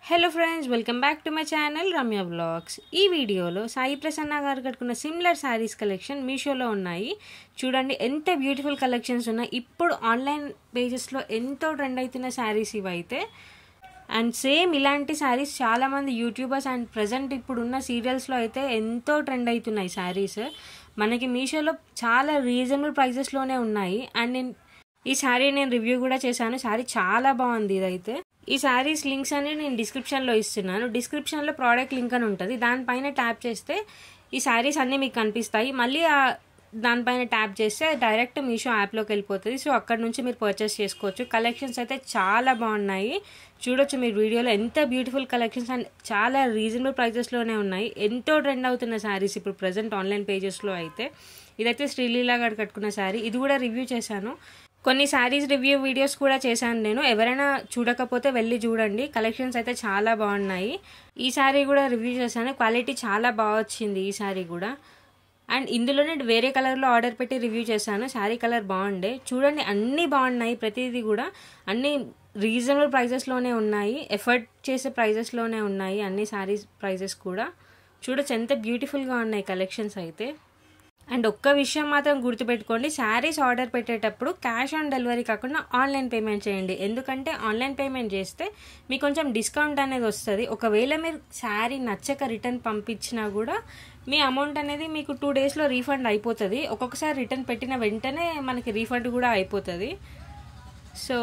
Hello friends, welcome back to my channel Ramya vlogs. ఈ వీడియోలో సాయి ప్రసన్న గారు కట్టుకున్న సిమిలర్ శారీస్ కలెక్షన్ మీషోలో ఉన్నాయి. చూడండి ఎంత బ్యూటిఫుల్ కలెక్షన్స్ ఉన్నాయి. ఇప్పుడు ఆన్లైన్ పేజెస్లో ఎంతో ట్రెండ్ అవుతున్న శారీస్ ఇవైతే. అండ్ సేమ్ ఇలాంటి శారీస్ చాలామంది యూట్యూబర్స్ అండ్ ప్రజెంట్ ఇప్పుడున్న సీరియల్స్లో అయితే ఎంతో ట్రెండ్ అవుతున్నాయి శారీస్. మనకి మీషోలో చాలా రీజనబుల్ ప్రైజెస్లోనే ఉన్నాయి. అండ్ ఈ శారీ నేను రివ్యూ కూడా చేశాను. శారీ చాలా బాగుంది. ఇదైతే ఈ శారీస్ లింక్స్ అనేవి నేను డిస్క్రిప్షన్లో ఇస్తున్నాను. డిస్క్రిప్షన్లో ప్రోడక్ట్ లింక్ అని ఉంటుంది. దానిపైన ట్యాప్ చేస్తే ఈ శారీస్ అన్నీ మీకు కనిపిస్తాయి. మళ్ళీ దానిపైన ట్యాప్ చేస్తే డైరెక్ట్ మీషో యాప్లోకి వెళ్ళిపోతుంది. సో అక్కడ నుంచి మీరు పర్చేస్ చేసుకోవచ్చు. కలెక్షన్స్ అయితే చాలా బాగున్నాయి. చూడొచ్చు మీరు వీడియోలో ఎంత బ్యూటిఫుల్ కలెక్షన్స్ అండ్ చాలా రీజనబుల్ ప్రైజెస్లోనే ఉన్నాయి. ఎంతో ట్రెండ్ అవుతున్న శారీస్ ఇప్పుడు ప్రజెంట్ ఆన్లైన్ పేజెస్లో అయితే. ఇదైతే శ్రీలీలా గారు కట్టుకున్న శారీ. ఇది కూడా రివ్యూ చేశాను. కొన్ని శారీస్ రివ్యూ వీడియోస్ కూడా చేశాను నేను. ఎవరైనా చూడకపోతే వెళ్ళి చూడండి. కలెక్షన్స్ అయితే చాలా బాగున్నాయి. ఈ శారీ కూడా రివ్యూ చేశాను. క్వాలిటీ చాలా బాగా వచ్చింది ఈ శారీ కూడా. అండ్ ఇందులోనే వేరే కలర్లో ఆర్డర్ పెట్టి రివ్యూ చేశాను. శారీ కలర్ బాగుండే. చూడండి అన్నీ బాగున్నాయి. ప్రతిదీ కూడా అన్నీ రీజనబుల్ ప్రైజెస్లోనే ఉన్నాయి. ఎఫర్ట్ చేసే ప్రైజెస్లోనే ఉన్నాయి అన్ని శారీస్ ప్రైజెస్ కూడా. చూడొచ్చు ఎంత బ్యూటిఫుల్గా ఉన్నాయి కలెక్షన్స్ అయితే. అండ్ ఒక్క విషయం మాత్రం గుర్తుపెట్టుకోండి, శారీస్ ఆర్డర్ పెట్టేటప్పుడు క్యాష్ ఆన్ డెలివరీ కాకుండా ఆన్లైన్ పేమెంట్ చేయండి. ఎందుకంటే ఆన్లైన్ పేమెంట్ చేస్తే మీకు కొంచెం డిస్కౌంట్ అనేది వస్తుంది. ఒకవేళ మీరు శారీ నచ్చక రిటర్న్ పంపించినా కూడా మీ అమౌంట్ అనేది మీకు 2 డేస్లో రీఫండ్ అయిపోతుంది. ఒక్కొక్కసారి రిటర్న్ పెట్టిన వెంటనే మనకి రీఫండ్ కూడా అయిపోతుంది. సో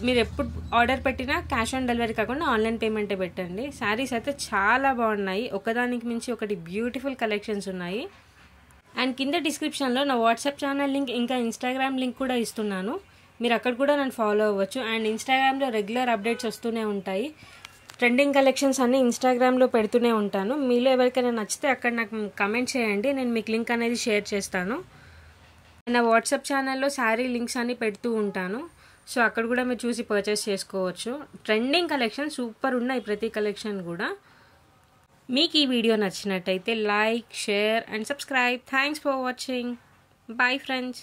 మీరు ఎప్పుడు ఆర్డర్ పెట్టినా క్యాష్ ఆన్ డెలివరీ కాకుండా ఆన్లైన్ పేమెంటే పెట్టండి. శారీస్ అయితే చాలా బాగున్నాయి. ఒకదానికి మించి ఒకటి బ్యూటిఫుల్ కలెక్షన్స్ ఉన్నాయి. అండ్ కింద డిస్క్రిప్షన్లో నా వాట్సాప్ ఛానల్ లింక్ ఇంకా ఇన్స్టాగ్రామ్ లింక్ కూడా ఇస్తున్నాను. మీరు అక్కడ కూడా నన్ను ఫాలో అవ్వచ్చు. అండ్ ఇన్స్టాగ్రామ్లో రెగ్యులర్ అప్డేట్స్ వస్తూనే ఉంటాయి. ట్రెండింగ్ కలెక్షన్స్ అన్నీ ఇన్స్టాగ్రామ్లో పెడుతూనే ఉంటాను. మీలో ఎవరికైనా నచ్చితే అక్కడ నాకు కమెంట్ చేయండి. నేను మీకు లింక్ అనేది షేర్ చేస్తాను. నా వాట్సాప్ ఛానల్లో శారీ లింక్స్ అన్నీ పెడుతూ ఉంటాను. సో అక్కడ కూడా మీరు చూసి పర్చేస్ చేసుకోవచ్చు. ట్రెండింగ్ కలెక్షన్ సూపర్ ఉన్నాయి ప్రతి కలెక్షన్ కూడా. మీకు ఈ వీడియో నచ్చినట్టయితే like, share and subscribe. Thanks for watching. Bye friends.